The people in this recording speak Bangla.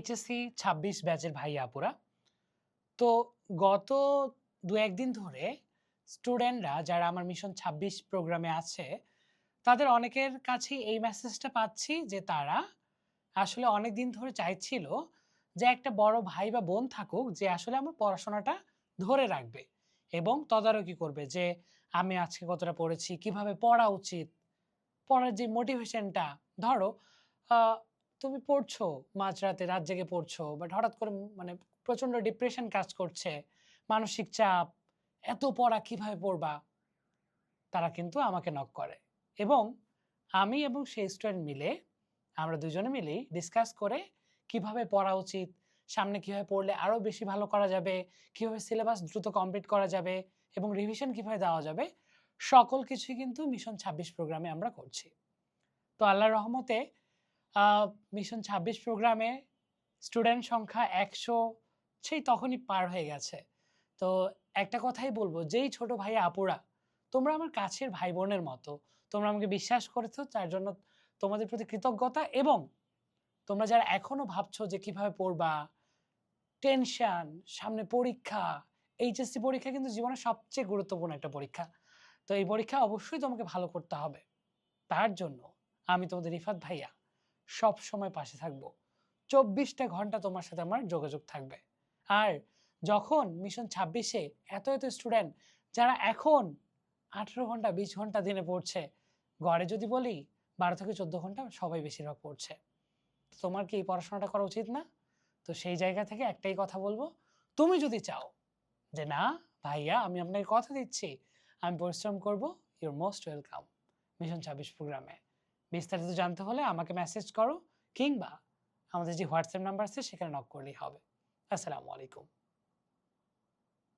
এইচএসসি ২৬ ব্যাচের ভাই আপুরা। তো গত ২-১ দিন ধরে স্টুডেন্টরা যারা আমার মিশন ২৬ প্রোগ্রামে আছে, তাদের অনেকের কাছেই এই মেসেজটা পাচ্ছি যে তারা আসলে অনেকদিন ধরে চাইছিল যে একটা বড় ভাই বা বোন থাকুক যে আসলে আমার পড়াশোনাটা ধরে রাখবে এবং তদারকি করবে যে আমি আজকে কতটা পড়েছি, কিভাবে পড়া উচিত, পড়ার যে মোটিভেশনটা ধরো আ তুমি পড়ছো, মাঝরাতে রাত জেগে পড়ছো বাট হঠাৎ করে মানে প্রচন্ড ডিপ্রেশন কাজ করছে, মানসিক চাপ, এত পড়া কিভাবে পড়বা? তারা কিন্তু আমাকে নক করে এবং আমি এবং সেই স্টুডেন্ট মিলে আমরা দুজনে মিলেই ডিসকাস করে কিভাবে পড়া উচিত, সামনে কিভাবে পড়লে আরো বেশি ভালো করা যাবে, কিভাবে সিলেবাস দ্রুত কমপ্লিট করা যাবে এবং রিভিশন কিভাবে দেওয়া যাবে, সকল কিছুই কিন্তু মিশন ২৬ প্রোগ্রামে আমরা করছি। তো আল্লাহর রহমতে আ মিশন ২৬ প্রোগ্রামে স্টুডেন্ট সংখ্যা ১০০ সেই তখনই পার হয়ে গেছে। তো একটা কথাই বলব, যেই ছোট ভাই আপুরা, তোমরা আমার কাছের ভাই-বোনের মতো। তোমরা আমাকে বিশ্বাস করেছো, তার জন্য তোমাদের প্রতি কৃতজ্ঞতা এবং তোমরা যারা এখনো ভাবছো যে কিভাবে পড়বা, টেনশন, সামনে পরীক্ষা, এইচএসসি পরীক্ষা কিন্তু জীবনের সবচেয়ে গুরুত্বপূর্ণ একটা পরীক্ষা। তো এই পরীক্ষা অবশ্যই তোমাকে ভালো করতে হবে। তার জন্য আমি তোমাদের রিফাত ভাইয়া সবসময় পাশে থাকবো। ২৪ টা ঘন্টা তোমার সাথে আমার যোগাযোগ থাকবে। আর যখন মিশন ২৬ এ এত স্টুডেন্ট যারা এখন ১৮ ঘন্টা ২০ ঘন্টা দিনে পড়ছে, গড়ে যদি বলি ১২ থেকে ১৪ ঘন্টা সবাই বেশিরভাগ পড়ছে। তোমার কি এই পড়াশোনাটা করা উচিত না? তো সেই জায়গা থেকে একটাই কথা বলব, তুমি যদি চাও যে না ভাইয়া আমি আপনাকে কথা দিচ্ছি, আমি পরিশ্রম করব, you are most welcome mission ২৬ প্রোগ্রামে। বিস্তারিত জানতে হলে আমাকে মেসেজ করো কিংবা আমাদের যে হোয়াটসঅ্যাপ নাম্বার আছে সেখানে নক করলেই হবে। আসসালামু আলাইকুম।